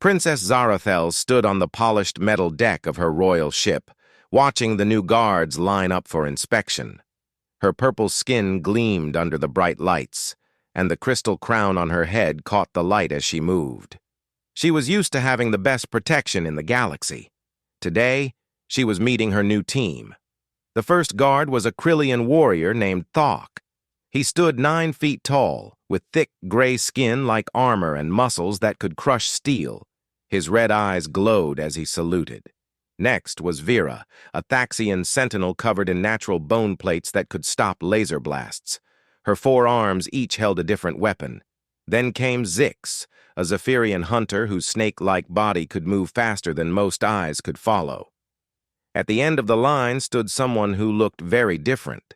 Princess Zarathel stood on the polished metal deck of her royal ship, watching the new guards line up for inspection. Her purple skin gleamed under the bright lights, and the crystal crown on her head caught the light as she moved. She was used to having the best protection in the galaxy. Today, she was meeting her new team. The first guard was a Krillian warrior named Thok. He stood 9 feet tall, with thick gray skin like armor and muscles that could crush steel. His red eyes glowed as he saluted. Next was Vera, a Thaxian sentinel covered in natural bone plates that could stop laser blasts. Her 4 arms each held a different weapon. Then came Zix, a Zephyrian hunter whose snake-like body could move faster than most eyes could follow. At the end of the line stood someone who looked very different.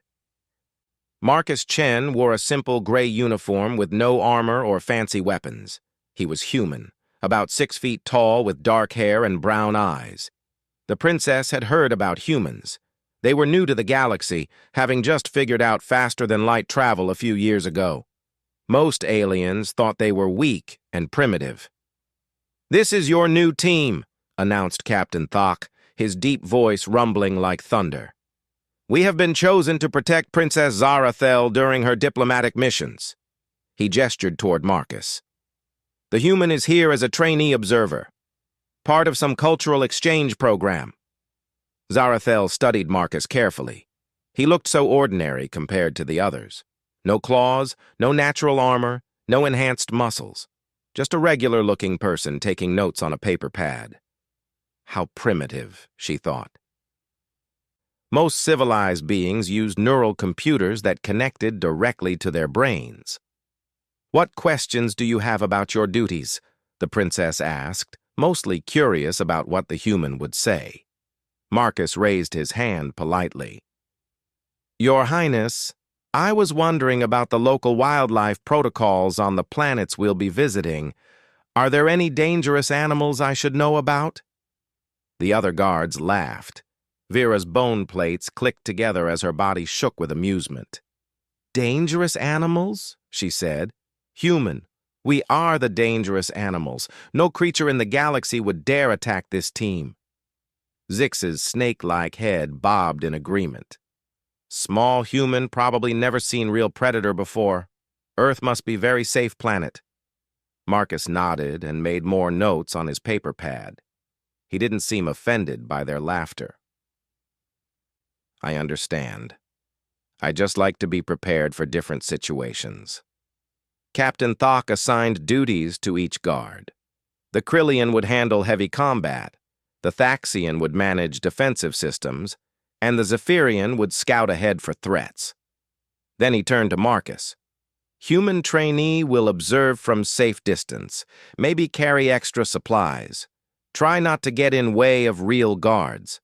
Marcus Chen wore a simple gray uniform with no armor or fancy weapons. He was human, about 6 feet tall with dark hair and brown eyes. The princess had heard about humans. They were new to the galaxy, having just figured out faster-than-light travel a few years ago. Most aliens thought they were weak and primitive. "This is your new team," announced Captain Thok, his deep voice rumbling like thunder. "We have been chosen to protect Princess Zarathel during her diplomatic missions." He gestured toward Marcus. "The human is here as a trainee observer, part of some cultural exchange program." Zarathel studied Marcus carefully. He looked so ordinary compared to the others. No claws, no natural armor, no enhanced muscles. Just a regular-looking person taking notes on a paper pad. How primitive, she thought. Most civilized beings used neural computers that connected directly to their brains. "What questions do you have about your duties?" the princess asked, mostly curious about what the human would say. Marcus raised his hand politely. "Your Highness, I was wondering about the local wildlife protocols on the planets we'll be visiting. Are there any dangerous animals I should know about?" The other guards laughed. Vera's bone plates clicked together as her body shook with amusement. "Dangerous animals?" she said. "Human, we are the dangerous animals. No creature in the galaxy would dare attack this team." Zix's snake-like head bobbed in agreement. "Small human, probably never seen real predator before. Earth must be very safe planet." Marcus nodded and made more notes on his paper pad. He didn't seem offended by their laughter. "I understand. I just like to be prepared for different situations." Captain Thok assigned duties to each guard. The Krillian would handle heavy combat, the Thaxian would manage defensive systems, and the Zephyrian would scout ahead for threats. Then he turned to Marcus. "Human trainee will observe from safe distance, maybe carry extra supplies. Try not to get in way of real guards."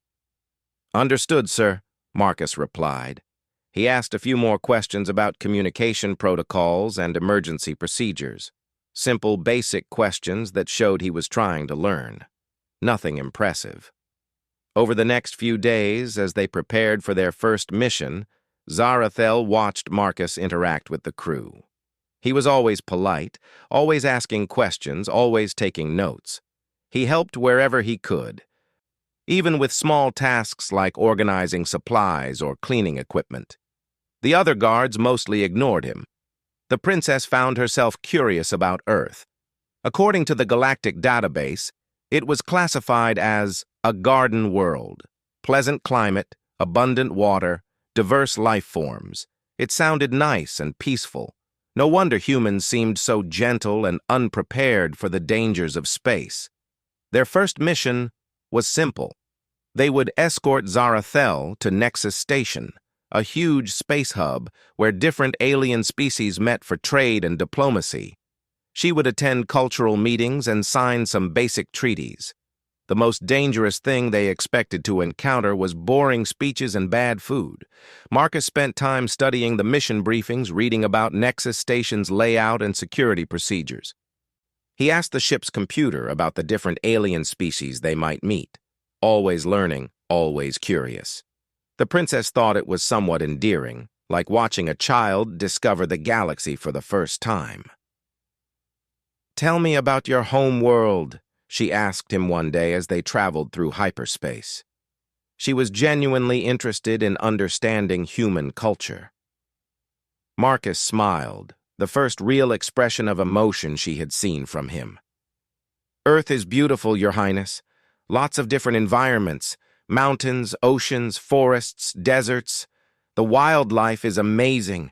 "Understood, sir," Marcus replied. He asked a few more questions about communication protocols and emergency procedures. Simple, basic questions that showed he was trying to learn. Nothing impressive. Over the next few days, as they prepared for their first mission, Zarathel watched Marcus interact with the crew. He was always polite, always asking questions, always taking notes. He helped wherever he could, even with small tasks like organizing supplies or cleaning equipment. The other guards mostly ignored him. The princess found herself curious about Earth. According to the Galactic database, it was classified as a garden world. Pleasant climate, abundant water, diverse life forms. It sounded nice and peaceful. No wonder humans seemed so gentle and unprepared for the dangers of space. Their first mission was simple. They would escort Zarathel to Nexus Station, a huge space hub where different alien species met for trade and diplomacy. She would attend cultural meetings and sign some basic treaties. The most dangerous thing they expected to encounter was boring speeches and bad food. Marcus spent time studying the mission briefings, reading about Nexus Station's layout and security procedures. He asked the ship's computer about the different alien species they might meet. Always learning, always curious. The princess thought it was somewhat endearing, like watching a child discover the galaxy for the first time. "Tell me about your home world," she asked him one day as they traveled through hyperspace. She was genuinely interested in understanding human culture. Marcus smiled, the first real expression of emotion she had seen from him. "Earth is beautiful, Your Highness. Lots of different environments, mountains, oceans, forests, deserts. The wildlife is amazing.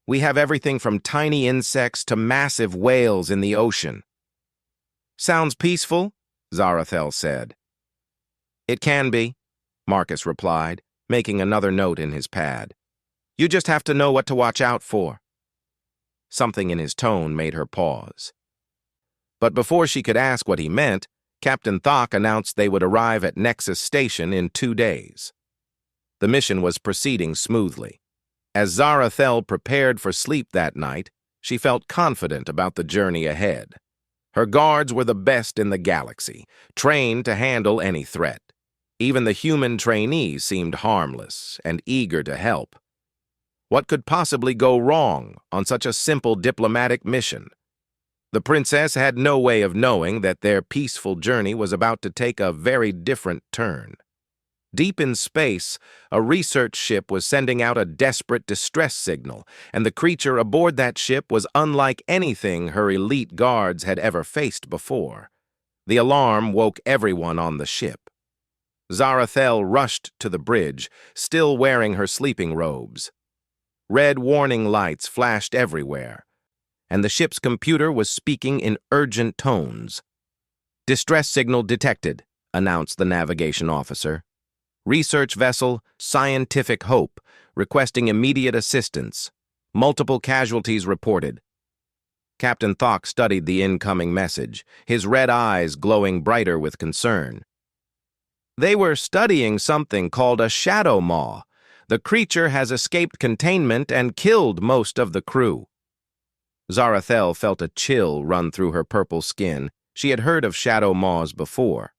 We have everything from tiny insects to massive whales in the ocean." "Sounds peaceful," Zarathel said. "It can be," Marcus replied, making another note in his pad. "You just have to know what to watch out for." Something in his tone made her pause. But before she could ask what he meant, Captain Thok announced they would arrive at Nexus Station in 2 days. The mission was proceeding smoothly. As Zarathel prepared for sleep that night, she felt confident about the journey ahead. Her guards were the best in the galaxy, trained to handle any threat. Even the human trainees seemed harmless and eager to help. What could possibly go wrong on such a simple diplomatic mission? The princess had no way of knowing that their peaceful journey was about to take a very different turn. Deep in space, a research ship was sending out a desperate distress signal, and the creature aboard that ship was unlike anything her elite guards had ever faced before. The alarm woke everyone on the ship. Zarathel rushed to the bridge, still wearing her sleeping robes. Red warning lights flashed everywhere, and the ship's computer was speaking in urgent tones. "Distress signal detected," announced the navigation officer. "Research vessel Scientific Hope, requesting immediate assistance. Multiple casualties reported." Captain Thok studied the incoming message, his red eyes glowing brighter with concern. "They were studying something called a shadow maw. The creature has escaped containment and killed most of the crew." Zarathel felt a chill run through her purple skin. She had heard of shadow maws before.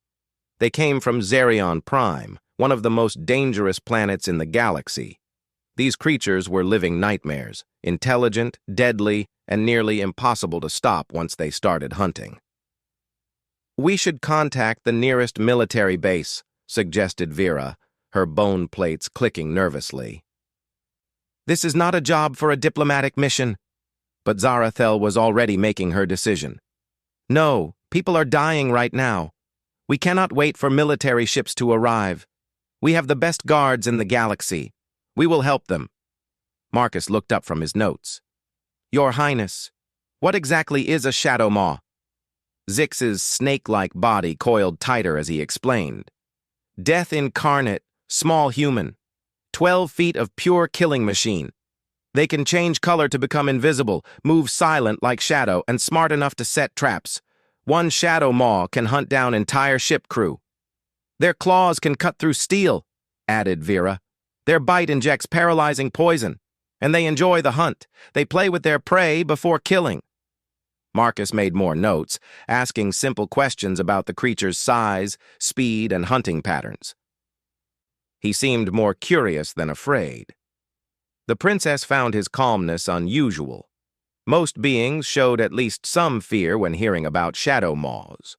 They came from Zerion Prime, one of the most dangerous planets in the galaxy. These creatures were living nightmares, intelligent, deadly, and nearly impossible to stop once they started hunting. "We should contact the nearest military base," suggested Vera, her bone plates clicking nervously. "This is not a job for a diplomatic mission." But Zarathel was already making her decision. "No, people are dying right now. We cannot wait for military ships to arrive. We have the best guards in the galaxy. We will help them." Marcus looked up from his notes. "Your Highness, what exactly is a shadow maw?" Zix's snake-like body coiled tighter as he explained. "Death incarnate, small human. 12 feet of pure killing machine. They can change color to become invisible, move silent like shadow, and smart enough to set traps. One shadow maw can hunt down entire ship crew. Their claws can cut through steel," added Vera. "Their bite injects paralyzing poison, and they enjoy the hunt. They play with their prey before killing." Marcus made more notes, asking simple questions about the creature's size, speed, and hunting patterns. He seemed more curious than afraid. The princess found his calmness unusual. Most beings showed at least some fear when hearing about shadow maws.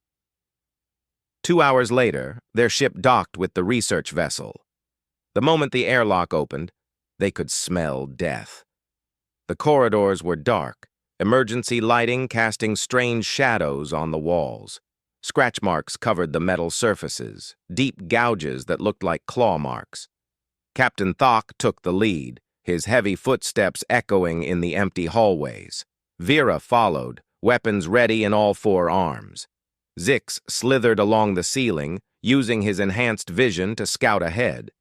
2 hours later, their ship docked with the research vessel. The moment the airlock opened, they could smell death. The corridors were dark, emergency lighting casting strange shadows on the walls. Scratch marks covered the metal surfaces, deep gouges that looked like claw marks. Captain Thok took the lead, his heavy footsteps echoing in the empty hallways. Vera followed, weapons ready in all 4 arms. Zix slithered along the ceiling, using his enhanced vision to scout ahead.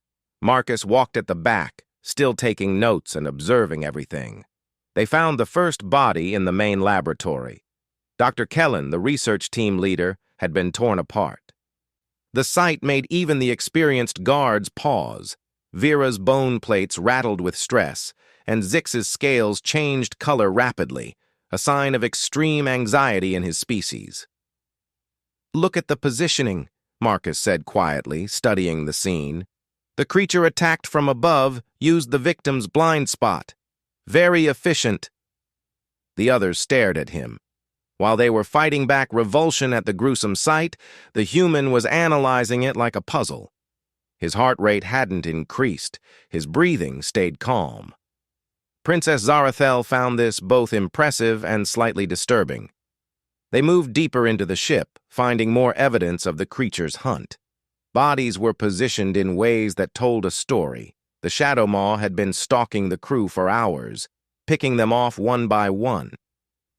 Marcus walked at the back, still taking notes and observing everything. They found the first body in the main laboratory. Dr. Kellen, the research team leader, had been torn apart. The sight made even the experienced guards pause. Vera's bone plates rattled with stress, and Zix's scales changed color rapidly, a sign of extreme anxiety in his species. "Look at the positioning," Marcus said quietly, studying the scene. "The creature attacked from above used the victim's blind spot. Very efficient." The others stared at him. While they were fighting back revulsion at the gruesome sight, the human was analyzing it like a puzzle. His heart rate hadn't increased. His breathing stayed calm. Princess Zarathel found this both impressive and slightly disturbing. They moved deeper into the ship, finding more evidence of the creature's hunt. Bodies were positioned in ways that told a story. The Shadow Maw had been stalking the crew for hours, picking them off one by one.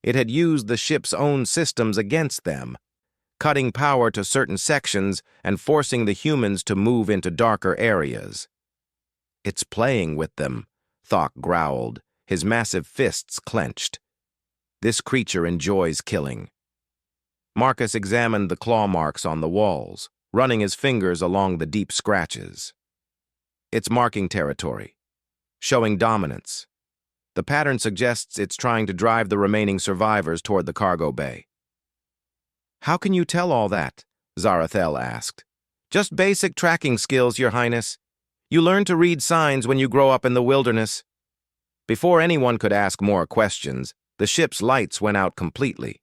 It had used the ship's own systems against them, cutting power to certain sections and forcing the humans to move into darker areas. "It's playing with them," Thok growled, his massive fists clenched. "This creature enjoys killing." Marcus examined the claw marks on the walls, running his fingers along the deep scratches. "It's marking territory, showing dominance. The pattern suggests it's trying to drive the remaining survivors toward the cargo bay." "How can you tell all that?" Zarathel asked. "Just basic tracking skills, Your Highness. You learn to read signs when you grow up in the wilderness." Before anyone could ask more questions, the ship's lights went out completely.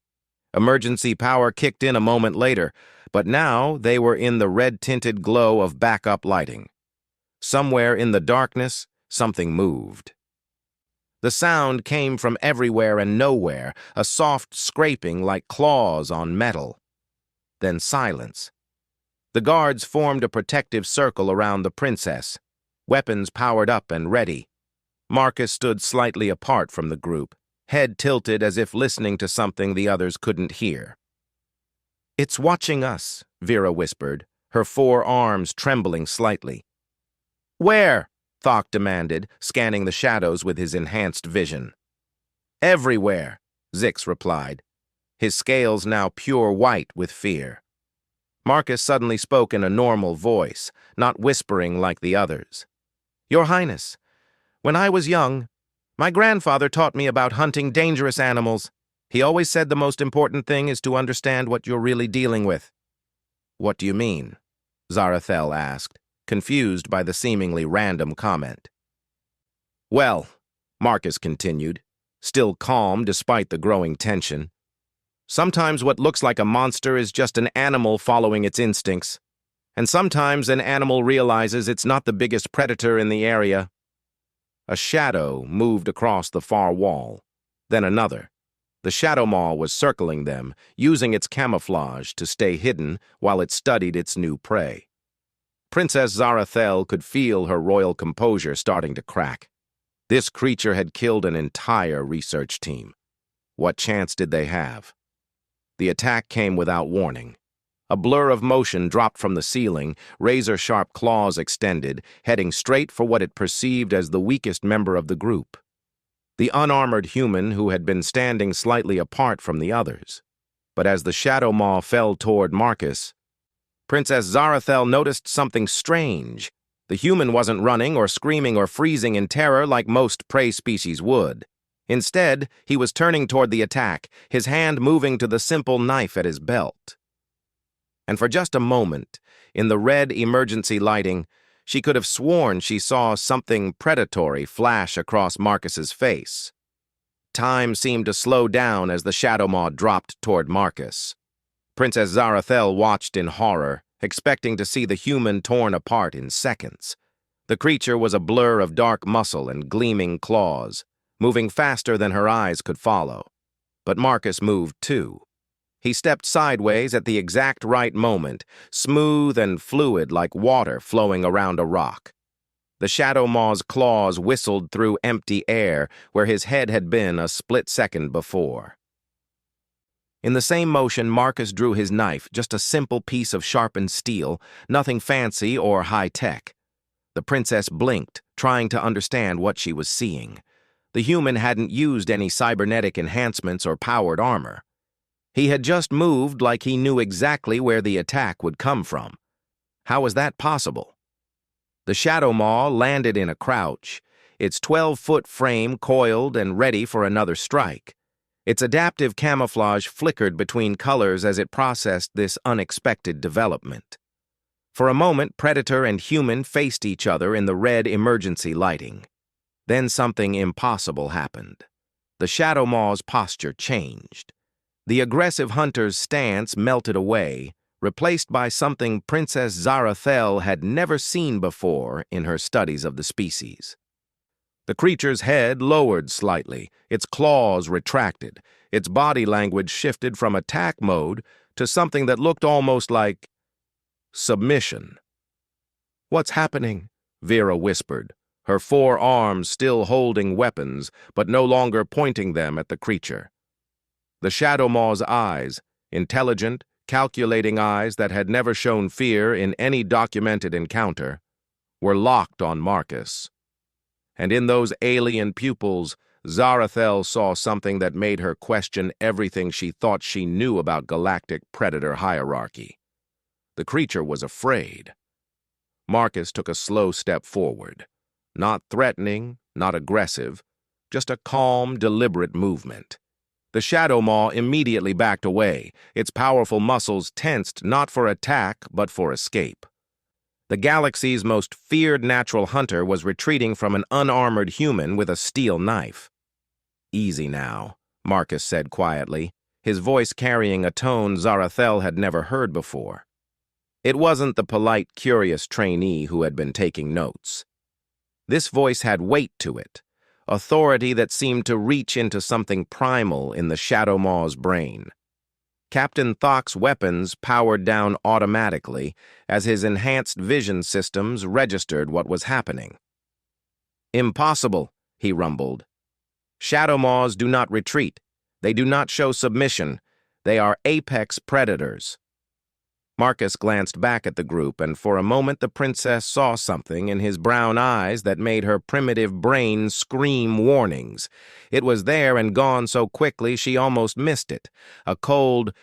Emergency power kicked in a moment later, but now they were in the red-tinted glow of backup lighting. Somewhere in the darkness, something moved. The sound came from everywhere and nowhere, a soft scraping like claws on metal. Then silence. The guards formed a protective circle around the princess, weapons powered up and ready. Marcus stood slightly apart from the group, head tilted as if listening to something the others couldn't hear. "It's watching us," Vera whispered, her forearms trembling slightly. "Where?" Thok demanded, scanning the shadows with his enhanced vision. "Everywhere," Zix replied, his scales now pure white with fear. Marcus suddenly spoke in a normal voice, not whispering like the others. "Your Highness, when I was young, my grandfather taught me about hunting dangerous animals. He always said the most important thing is to understand what you're really dealing with." "What do you mean?" Zarathel asked, confused by the seemingly random comment. "Well," Marcus continued, still calm despite the growing tension, "sometimes what looks like a monster is just an animal following its instincts, and sometimes an animal realizes it's not the biggest predator in the area." A shadow moved across the far wall, then another. The Shadow Maw was circling them, using its camouflage to stay hidden while it studied its new prey. Princess Zarathel could feel her royal composure starting to crack. This creature had killed an entire research team. What chance did they have? The attack came without warning. A blur of motion dropped from the ceiling, razor-sharp claws extended, heading straight for what it perceived as the weakest member of the group. The unarmored human who had been standing slightly apart from the others. But as the Shadow Maw fell toward Marcus, Princess Zarathel noticed something strange. The human wasn't running or screaming or freezing in terror like most prey species would. Instead, he was turning toward the attack, his hand moving to the simple knife at his belt. And for just a moment, in the red emergency lighting, she could have sworn she saw something predatory flash across Marcus's face. Time seemed to slow down as the Shadow Maw dropped toward Marcus. Princess Zarathel watched in horror, expecting to see the human torn apart in seconds. The creature was a blur of dark muscle and gleaming claws, moving faster than her eyes could follow. But Marcus moved too. He stepped sideways at the exact right moment, smooth and fluid like water flowing around a rock. The Shadow Maw's claws whistled through empty air where his head had been a split second before. In the same motion, Marcus drew his knife, just a simple piece of sharpened steel, nothing fancy or high-tech. The princess blinked, trying to understand what she was seeing. The human hadn't used any cybernetic enhancements or powered armor. He had just moved like he knew exactly where the attack would come from. How was that possible? The Shadow Maw landed in a crouch, its 12-foot frame coiled and ready for another strike. Its adaptive camouflage flickered between colors as it processed this unexpected development. For a moment, predator and human faced each other in the red emergency lighting. Then something impossible happened. The Shadow Maw's posture changed. The aggressive hunter's stance melted away, replaced by something Princess Zarathel had never seen before in her studies of the species. The creature's head lowered slightly, its claws retracted, its body language shifted from attack mode to something that looked almost like submission. "What's happening?" Vera whispered, her four arms still holding weapons, but no longer pointing them at the creature. The Shadow Maw's eyes, intelligent, calculating eyes that had never shown fear in any documented encounter, were locked on Marcus. And in those alien pupils, Zarathel saw something that made her question everything she thought she knew about galactic predator hierarchy. The creature was afraid. Marcus took a slow step forward. Not threatening, not aggressive, just a calm, deliberate movement. The Shadow Maw immediately backed away, its powerful muscles tensed not for attack but for escape. The galaxy's most feared natural hunter was retreating from an unarmored human with a steel knife. "Easy now," Marcus said quietly, his voice carrying a tone Zarathel had never heard before. It wasn't the polite, curious trainee who had been taking notes. This voice had weight to it, authority that seemed to reach into something primal in the Shadow Maw's brain. Captain Thok's weapons powered down automatically as his enhanced vision systems registered what was happening. "Impossible," he rumbled. "Shadow Maws do not retreat. They do not show submission. They are apex predators." Marcus glanced back at the group, and for a moment the princess saw something in his brown eyes that made her primitive brain scream warnings. It was there and gone so quickly she almost missed it, a cold,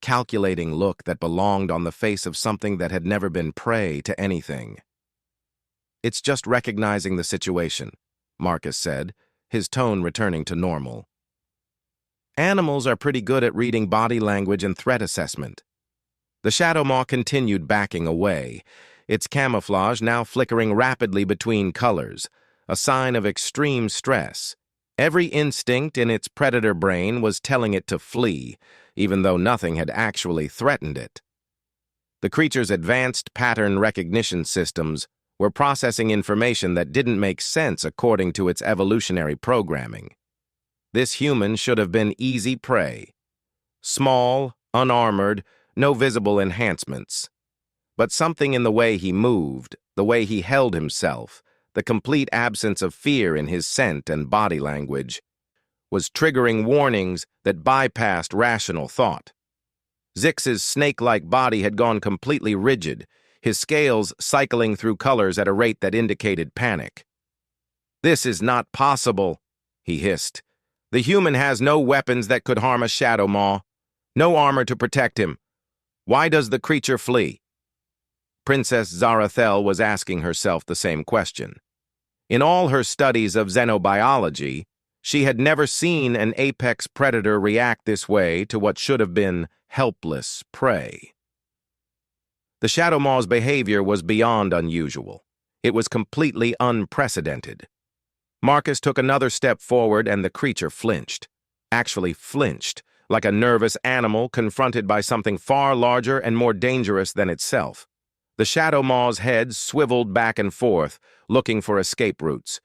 calculating look that belonged on the face of something that had never been prey to anything. "It's just recognizing the situation," Marcus said, his tone returning to normal. "Animals are pretty good at reading body language and threat assessment." The Shadow Maw continued backing away, its camouflage now flickering rapidly between colors, a sign of extreme stress. Every instinct in its predator brain was telling it to flee, even though nothing had actually threatened it. The creature's advanced pattern recognition systems were processing information that didn't make sense according to its evolutionary programming. This human should have been easy prey. Small, unarmored, no visible enhancements. But something in the way he moved, the way he held himself, the complete absence of fear in his scent and body language, was triggering warnings that bypassed rational thought. Zix's snake-like body had gone completely rigid, his scales cycling through colors at a rate that indicated panic. "This is not possible," he hissed. "The human has no weapons that could harm a Shadow Maw, no armor to protect him. Why does the creature flee?" Princess Zarathel was asking herself the same question. In all her studies of xenobiology, she had never seen an apex predator react this way to what should have been helpless prey. The Shadow Maw's behavior was beyond unusual. It was completely unprecedented. Marcus took another step forward and the creature flinched. Actually flinched, like a nervous animal confronted by something far larger and more dangerous than itself. The Shadow Maw's head swiveled back and forth, looking for escape routes,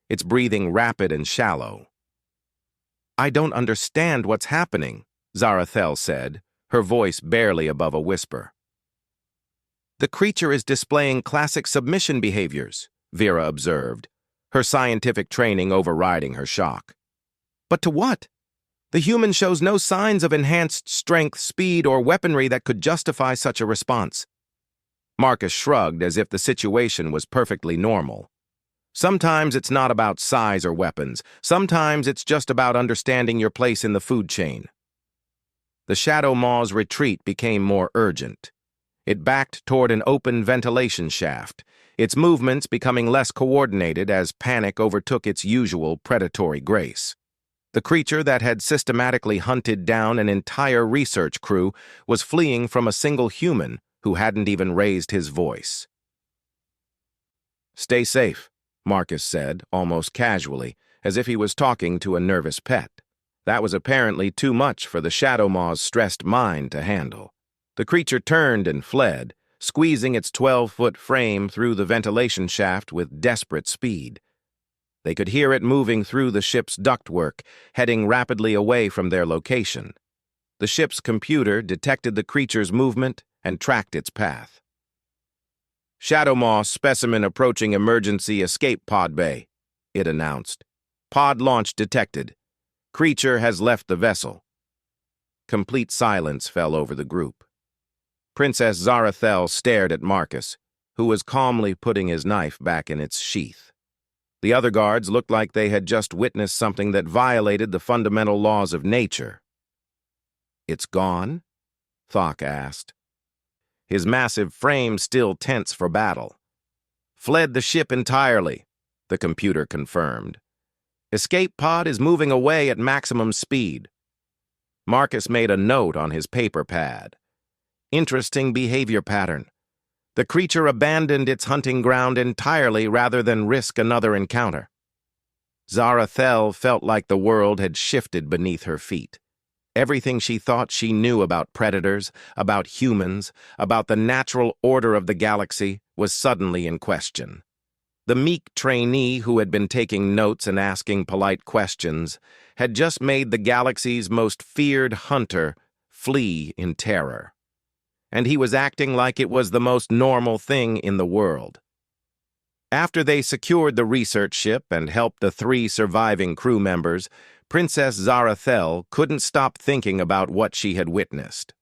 its breathing rapid and shallow. "I don't understand what's happening," Zarathel said, her voice barely above a whisper. "The creature is displaying classic submission behaviors," Vera observed, her scientific training overriding her shock. "But to what? The human shows no signs of enhanced strength, speed, or weaponry that could justify such a response." Marcus shrugged as if the situation was perfectly normal. Sometimes it's not about size or weapons. Sometimes it's just about understanding your place in the food chain. The Shadow Maw's retreat became more urgent. It backed toward an open ventilation shaft, its movements becoming less coordinated as panic overtook its usual predatory grace. The creature that had systematically hunted down an entire research crew was fleeing from a single human who hadn't even raised his voice. "Stay safe," Marcus said, almost casually, as if he was talking to a nervous pet. That was apparently too much for the Shadow Maw's stressed mind to handle. The creature turned and fled, squeezing its 12-foot frame through the ventilation shaft with desperate speed. They could hear it moving through the ship's ductwork, heading rapidly away from their location. The ship's computer detected the creature's movement and tracked its path. "Shadow Maw specimen approaching emergency escape pod bay," it announced. "Pod launch detected. Creature has left the vessel." Complete silence fell over the group. Princess Zarathel stared at Marcus, who was calmly putting his knife back in its sheath. The other guards looked like they had just witnessed something that violated the fundamental laws of nature. "It's gone?" Thok asked. His massive frame still tense for battle. "Fled the ship entirely," the computer confirmed. "Escape pod is moving away at maximum speed." Marcus made a note on his paper pad. "Interesting behavior pattern. The creature abandoned its hunting ground entirely rather than risk another encounter." Zarathel felt like the world had shifted beneath her feet. Everything she thought she knew about predators, about humans, about the natural order of the galaxy was suddenly in question. The meek trainee who had been taking notes and asking polite questions had just made the galaxy's most feared hunter flee in terror. And he was acting like it was the most normal thing in the world. After they secured the research ship and helped the 3 surviving crew members, Princess Zarathel couldn't stop thinking about what she had witnessed.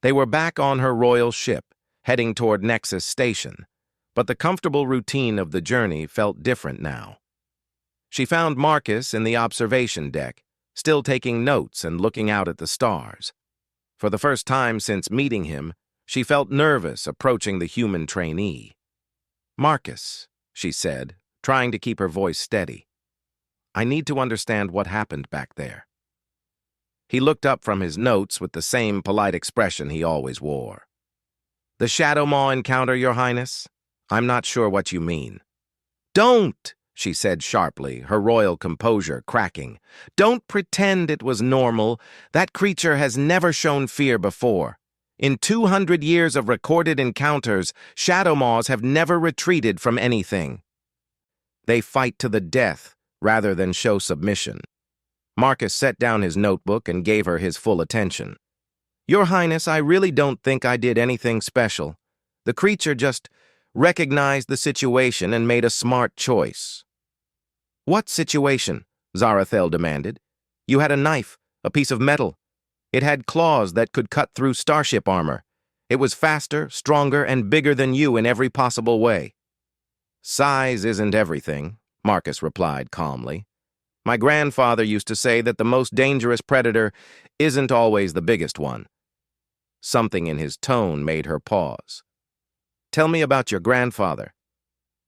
They were back on her royal ship, heading toward Nexus Station, but the comfortable routine of the journey felt different now. She found Marcus in the observation deck, still taking notes and looking out at the stars. For the first time since meeting him, she felt nervous approaching the human trainee. "Marcus," she said, trying to keep her voice steady. "I need to understand what happened back there." He looked up from his notes with the same polite expression he always wore. "The Shadow Maw encounter, Your Highness? I'm not sure what you mean." "Don't!" she said sharply, her royal composure cracking. "Don't pretend it was normal. That creature has never shown fear before. In 200 years of recorded encounters, Shadow Maws have never retreated from anything. They fight to the death rather than show submission." Marcus set down his notebook and gave her his full attention. "Your Highness, I really don't think I did anything special. The creature just recognized the situation and made a smart choice." "What situation?" Zarathel demanded. "You had a knife, a piece of metal. It had claws that could cut through starship armor. It was faster, stronger, and bigger than you in every possible way." "Size isn't everything," Marcus replied calmly. "My grandfather used to say that the most dangerous predator isn't always the biggest one." Something in his tone made her pause. "Tell me about your grandfather."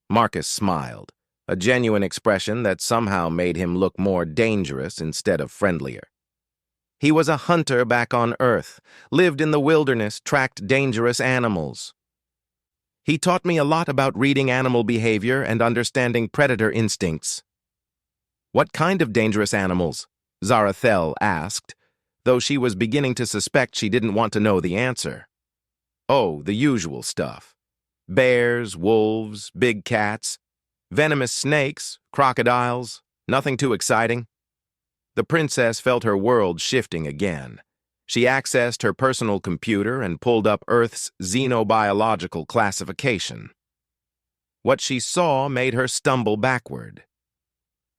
Marcus smiled, a genuine expression that somehow made him look more dangerous instead of friendlier. "He was a hunter back on Earth, lived in the wilderness, tracked dangerous animals. He taught me a lot about reading animal behavior and understanding predator instincts." "What kind of dangerous animals?" Zarathel asked, though she was beginning to suspect she didn't want to know the answer. "Oh, the usual stuff. Bears, wolves, big cats, venomous snakes, crocodiles, nothing too exciting." The princess felt her world shifting again. She accessed her personal computer and pulled up Earth's xenobiological classification. What she saw made her stumble backward.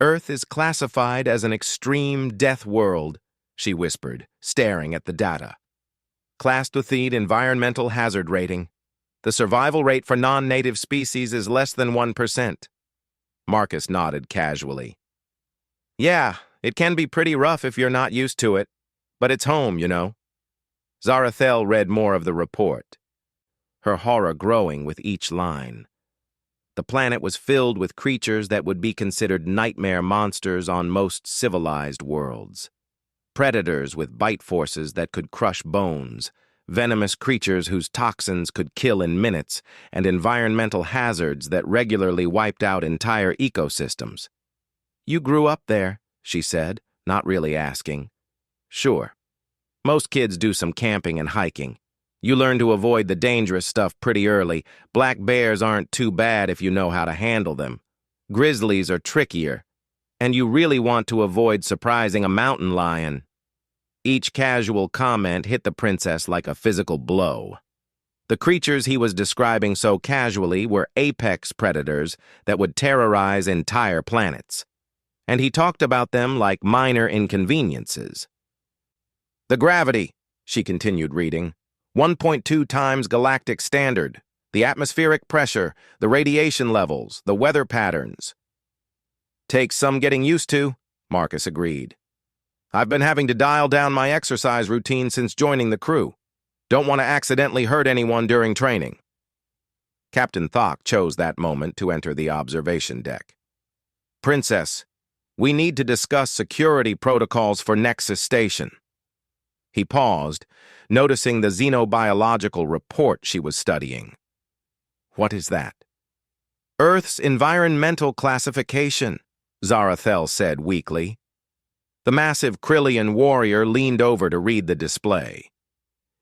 "Earth is classified as an extreme death world," she whispered, staring at the data. "Class Duthede environmental hazard rating. The survival rate for non-native species is less than 1%. Marcus nodded casually. "Yeah, it can be pretty rough if you're not used to it, but it's home, you know." Zarathel read more of the report, her horror growing with each line. The planet was filled with creatures that would be considered nightmare monsters on most civilized worlds. Predators with bite forces that could crush bones, venomous creatures whose toxins could kill in minutes, and environmental hazards that regularly wiped out entire ecosystems. "You grew up there," she said, not really asking. Sure. Most kids do some camping and hiking. You learn to avoid the dangerous stuff pretty early. Black bears aren't too bad if you know how to handle them. Grizzlies are trickier, and you really want to avoid surprising a mountain lion. Each casual comment hit the princess like a physical blow. The creatures he was describing so casually were apex predators that would terrorize entire planets, and he talked about them like minor inconveniences. The gravity, she continued reading, 1.2 times galactic standard, the atmospheric pressure, the radiation levels, the weather patterns. Takes some getting used to, Marcus agreed. I've been having to dial down my exercise routine since joining the crew. Don't want to accidentally hurt anyone during training. Captain Thok chose that moment to enter the observation deck. Princess, we need to discuss security protocols for Nexus Station. He paused, noticing the xenobiological report she was studying. What is that? Earth's environmental classification, Zarathel said weakly. The massive Krillian warrior leaned over to read the display.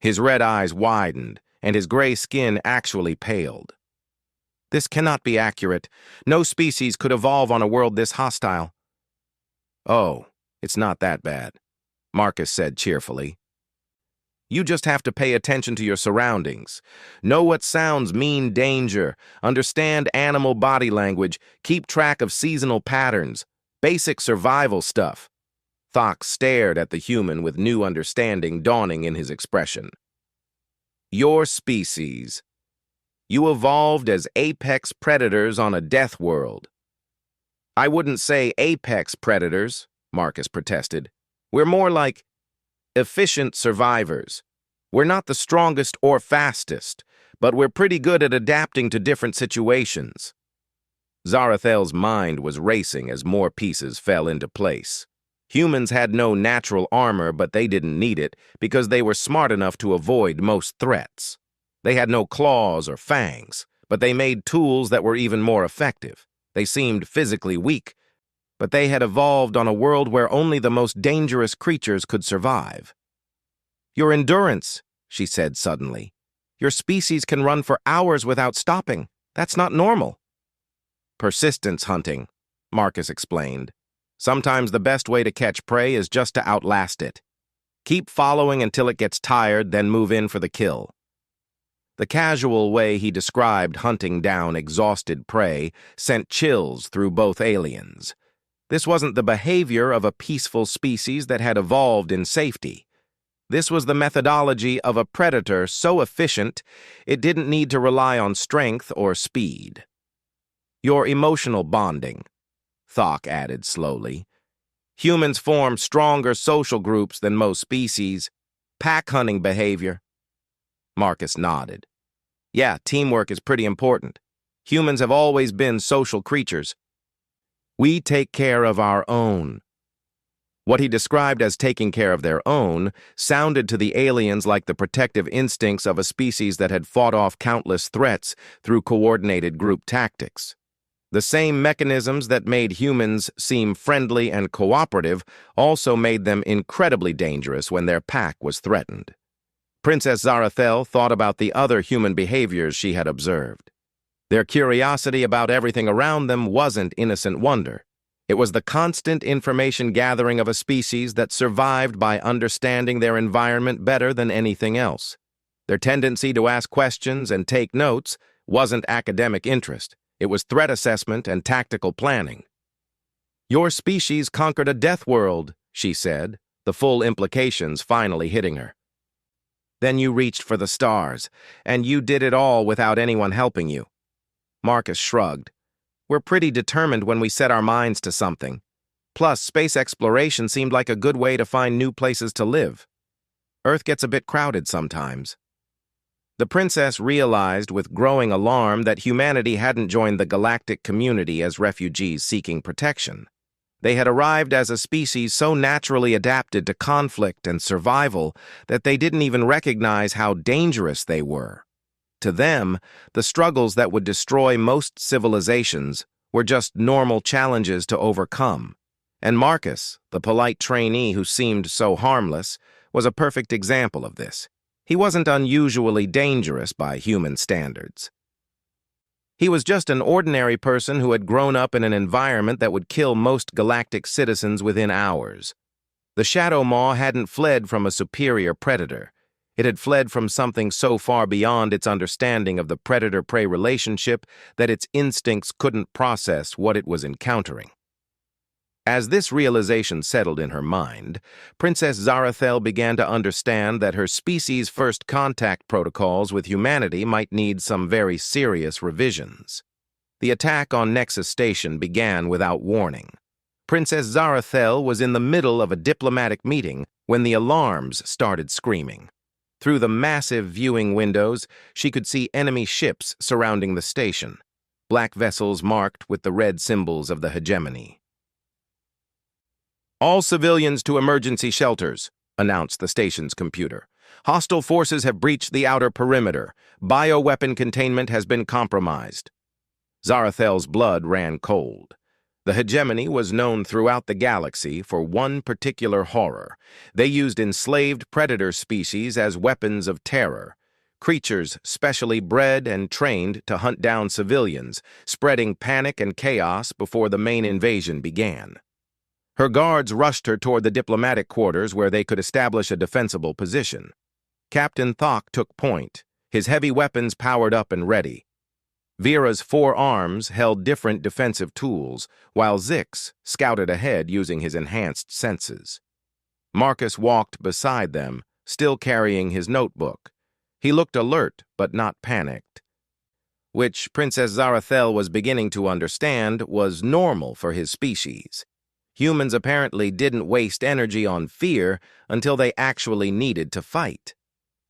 His red eyes widened, and his gray skin actually paled. This cannot be accurate. No species could evolve on a world this hostile. Oh, it's not that bad, Marcus said cheerfully. You just have to pay attention to your surroundings. Know what sounds mean danger. Understand animal body language. Keep track of seasonal patterns. Basic survival stuff. Thok stared at the human with new understanding dawning in his expression. Your species. You evolved as apex predators on a death world. I wouldn't say apex predators, Marcus protested. We're more like efficient survivors. We're not the strongest or fastest, but we're pretty good at adapting to different situations. Zarathel's mind was racing as more pieces fell into place. Humans had no natural armor, but they didn't need it because they were smart enough to avoid most threats. They had no claws or fangs, but they made tools that were even more effective. They seemed physically weak, but they had evolved on a world where only the most dangerous creatures could survive. Your endurance, she said suddenly. Your species can run for hours without stopping. That's not normal. Persistence hunting, Marcus explained. Sometimes the best way to catch prey is just to outlast it. Keep following until it gets tired, then move in for the kill. The casual way he described hunting down exhausted prey sent chills through both aliens. This wasn't the behavior of a peaceful species that had evolved in safety. This was the methodology of a predator so efficient it didn't need to rely on strength or speed. Your emotional bonding, Thok added slowly. Humans form stronger social groups than most species. Pack hunting behavior. Marcus nodded. Yeah, teamwork is pretty important. Humans have always been social creatures. We take care of our own. What he described as taking care of their own sounded to the aliens like the protective instincts of a species that had fought off countless threats through coordinated group tactics. The same mechanisms that made humans seem friendly and cooperative also made them incredibly dangerous when their pack was threatened. Princess Zarathel thought about the other human behaviors she had observed. Their curiosity about everything around them wasn't innocent wonder. It was the constant information gathering of a species that survived by understanding their environment better than anything else. Their tendency to ask questions and take notes wasn't academic interest. It was threat assessment and tactical planning. Your species conquered a death world, she said, the full implications finally hitting her. Then you reached for the stars, and you did it all without anyone helping you. Marcus shrugged. We're pretty determined when we set our minds to something. Plus, space exploration seemed like a good way to find new places to live. Earth gets a bit crowded sometimes. The princess realized with growing alarm that humanity hadn't joined the galactic community as refugees seeking protection. They had arrived as a species so naturally adapted to conflict and survival that they didn't even recognize how dangerous they were. To them, the struggles that would destroy most civilizations were just normal challenges to overcome, And Marcus, the polite trainee who seemed so harmless, was a perfect example of this. He wasn't unusually dangerous by human standards. He was just an ordinary person who had grown up in an environment that would kill most galactic citizens within hours. The Shadow Maw hadn't fled from a superior predator. It had fled from something so far beyond its understanding of the predator-prey relationship that its instincts couldn't process what it was encountering. As this realization settled in her mind, Princess Zarathel began to understand that her species' first contact protocols with humanity might need some very serious revisions. The attack on Nexus Station began without warning. Princess Zarathel was in the middle of a diplomatic meeting when the alarms started screaming. Through the massive viewing windows, she could see enemy ships surrounding the station, black vessels marked with the red symbols of the hegemony. "All civilians to emergency shelters," announced the station's computer. "Hostile forces have breached the outer perimeter. Bioweapon containment has been compromised." Zarathel's blood ran cold. The hegemony was known throughout the galaxy for one particular horror. They used enslaved predator species as weapons of terror, creatures specially bred and trained to hunt down civilians, spreading panic and chaos before the main invasion began. Her guards rushed her toward the diplomatic quarters where they could establish a defensible position. Captain Thok took point, his heavy weapons powered up and ready. Vera's 4 arms held different defensive tools, while Zix scouted ahead using his enhanced senses. Marcus walked beside them, still carrying his notebook. He looked alert, but not panicked, which Princess Zarathel was beginning to understand was normal for his species. Humans apparently didn't waste energy on fear until they actually needed to fight.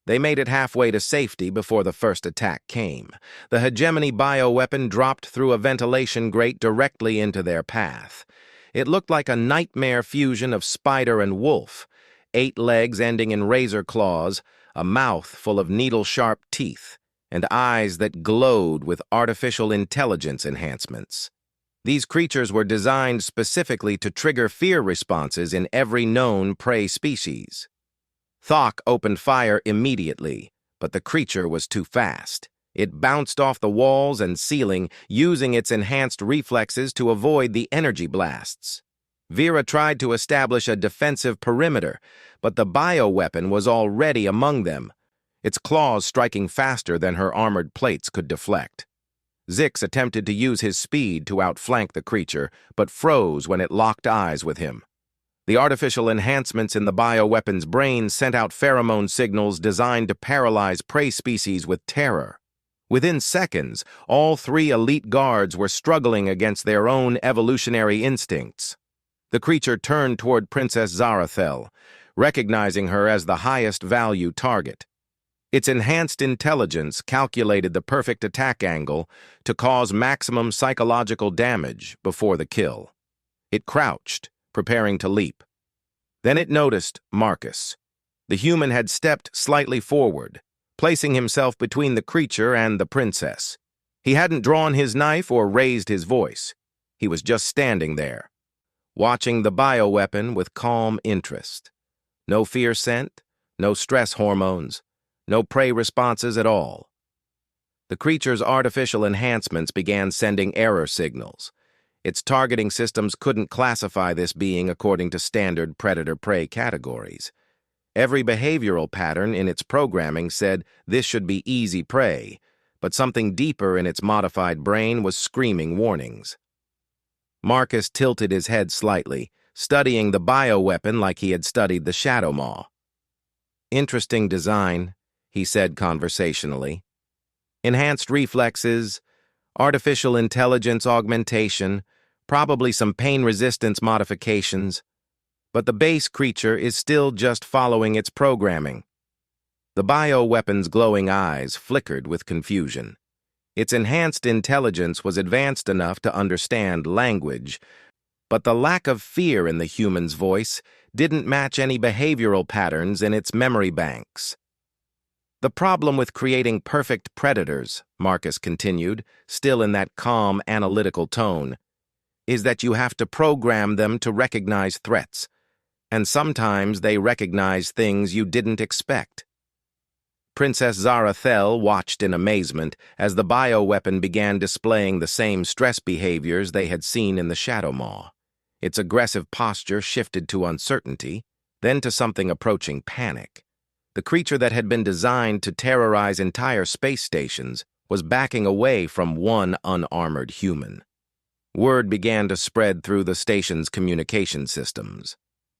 They made it halfway to safety before the first attack came. The hegemony bioweapon dropped through a ventilation grate directly into their path. It looked like a nightmare fusion of spider and wolf, 8 legs ending in razor claws, a mouth full of needle-sharp teeth, and eyes that glowed with artificial intelligence enhancements. These creatures were designed specifically to trigger fear responses in every known prey species. Thok opened fire immediately, but the creature was too fast. It bounced off the walls and ceiling, using its enhanced reflexes to avoid the energy blasts. Vera tried to establish a defensive perimeter, but the bioweapon was already among them, its claws striking faster than her armored plates could deflect. Zix attempted to use his speed to outflank the creature, but froze when it locked eyes with him. The artificial enhancements in the bioweapon's brain sent out pheromone signals designed to paralyze prey species with terror. Within seconds, all 3 elite guards were struggling against their own evolutionary instincts. The creature turned toward Princess Zarathel, recognizing her as the highest value target. Its enhanced intelligence calculated the perfect attack angle to cause maximum psychological damage before the kill. It crouched, preparing to leap. Then it noticed Marcus. The human had stepped slightly forward, placing himself between the creature and the princess. He hadn't drawn his knife or raised his voice. He was just standing there, watching the bioweapon with calm interest. No fear scent, no stress hormones, no prey responses at all. The creature's artificial enhancements began sending error signals. Its targeting systems couldn't classify this being according to standard predator-prey categories. Every behavioral pattern in its programming said this should be easy prey, but something deeper in its modified brain was screaming warnings. Marcus tilted his head slightly, studying the bioweapon like he had studied the Shadow Maw. "Interesting design," he said conversationally. "Enhanced reflexes, artificial intelligence augmentation, probably some pain resistance modifications, but the base creature is still just following its programming." The bioweapon's glowing eyes flickered with confusion. Its enhanced intelligence was advanced enough to understand language, but the lack of fear in the human's voice didn't match any behavioral patterns in its memory banks. "The problem with creating perfect predators," Marcus continued, still in that calm, analytical tone, is that you have to program them to recognize threats, and sometimes they recognize things you didn't expect. Princess Zarathel watched in amazement as the bioweapon began displaying the same stress behaviors they had seen in the Shadow Maw. Its aggressive posture shifted to uncertainty, then to something approaching panic. The creature that had been designed to terrorize entire space stations was backing away from one unarmored human. Word began to spread through the station's communication systems.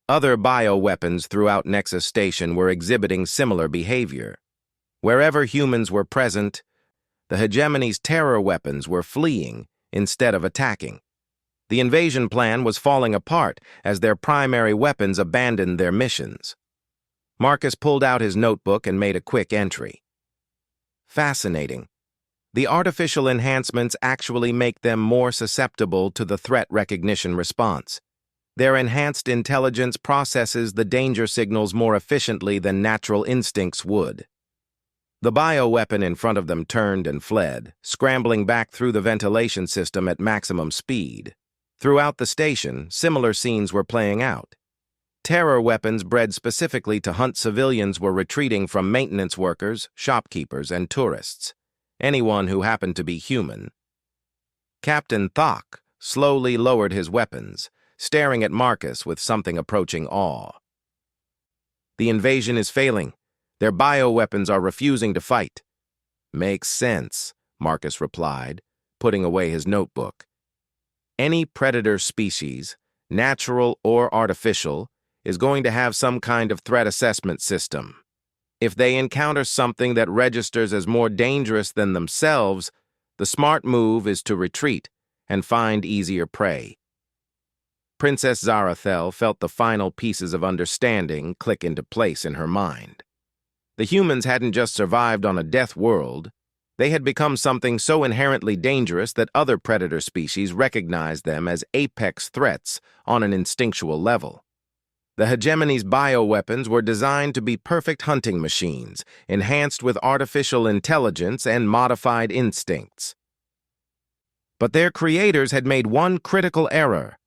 Other bioweapons throughout Nexus Station were exhibiting similar behavior. Wherever humans were present, the hegemony's terror weapons were fleeing instead of attacking. The invasion plan was falling apart as their primary weapons abandoned their missions. Marcus pulled out his notebook and made a quick entry. Fascinating. The artificial enhancements actually make them more susceptible to the threat recognition response. Their enhanced intelligence processes the danger signals more efficiently than natural instincts would. The bioweapon in front of them turned and fled, scrambling back through the ventilation system at maximum speed. Throughout the station, similar scenes were playing out. Terror weapons bred specifically to hunt civilians were retreating from maintenance workers, shopkeepers, and tourists. Anyone who happened to be human. Captain Thok slowly lowered his weapons, staring at Marcus with something approaching awe. The invasion is failing. Their bioweapons are refusing to fight. Makes sense, Marcus replied, putting away his notebook. Any predator species, natural or artificial, is going to have some kind of threat assessment system. If they encounter something that registers as more dangerous than themselves, the smart move is to retreat and find easier prey. Princess Zarathel felt the final pieces of understanding click into place in her mind. The humans hadn't just survived on a death world, they had become something so inherently dangerous that other predator species recognized them as apex threats on an instinctual level. The hegemony's bioweapons were designed to be perfect hunting machines, enhanced with artificial intelligence and modified instincts. But their creators had made one critical error.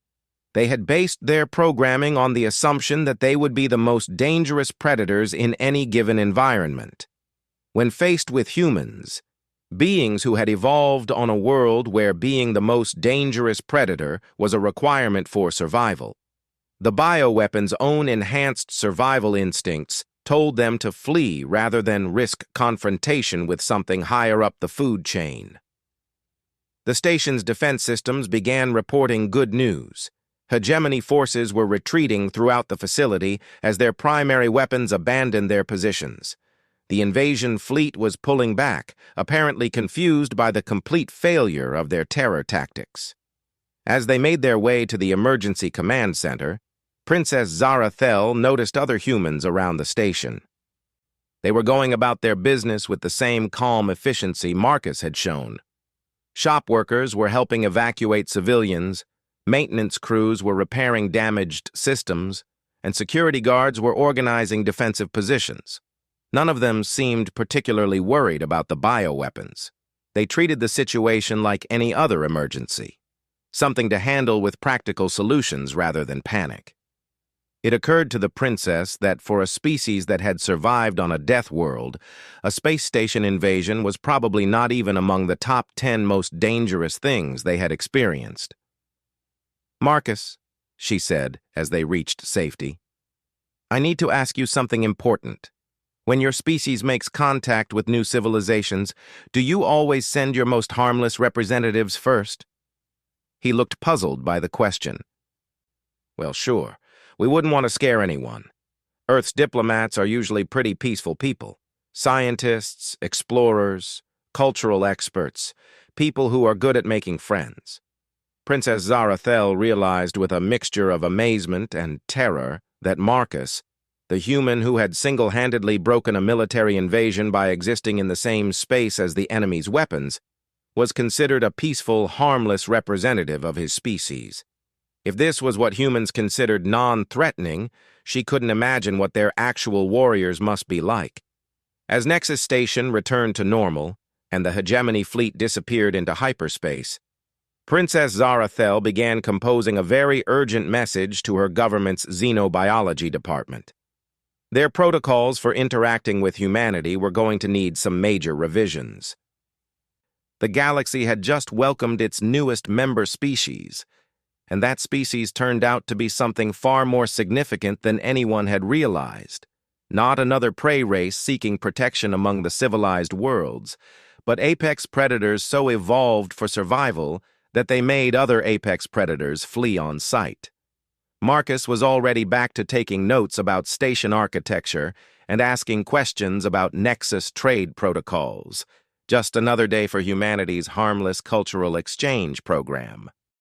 They had based their programming on the assumption that they would be the most dangerous predators in any given environment. When faced with humans, beings who had evolved on a world where being the most dangerous predator was a requirement for survival, the bioweapon's own enhanced survival instincts told them to flee rather than risk confrontation with something higher up the food chain. The station's defense systems began reporting good news. Hegemony forces were retreating throughout the facility as their primary weapons abandoned their positions. The invasion fleet was pulling back, apparently confused by the complete failure of their terror tactics. As they made their way to the emergency command center, Princess Zarathel noticed other humans around the station. They were going about their business with the same calm efficiency Marcus had shown. Shop workers were helping evacuate civilians, maintenance crews were repairing damaged systems, and security guards were organizing defensive positions. None of them seemed particularly worried about the bioweapons. They treated the situation like any other emergency, something to handle with practical solutions rather than panic. It occurred to the princess that for a species that had survived on a death world, a space station invasion was probably not even among the top 10 most dangerous things they had experienced. "Marcus," she said as they reached safety, "I need to ask you something important. When your species makes contact with new civilizations, do you always send your most harmless representatives first?" He looked puzzled by the question. "Well, sure. We wouldn't want to scare anyone. Earth's diplomats are usually pretty peaceful people. Scientists, explorers, cultural experts, people who are good at making friends." Princess Zarathel realized with a mixture of amazement and terror that Marcus, the human who had single-handedly broken a military invasion by existing in the same space as the enemy's weapons, was considered a peaceful, harmless representative of his species. If this was what humans considered non-threatening, she couldn't imagine what their actual warriors must be like. As Nexus Station returned to normal, and the hegemony fleet disappeared into hyperspace, Princess Zarathel began composing a very urgent message to her government's xenobiology department. Their protocols for interacting with humanity were going to need some major revisions. The galaxy had just welcomed its newest member species, and that species turned out to be something far more significant than anyone had realized. Not another prey race seeking protection among the civilized worlds, but apex predators so evolved for survival that they made other apex predators flee on sight. Marcus was already back to taking notes about station architecture and asking questions about Nexus trade protocols. Just another day for humanity's harmless cultural exchange program.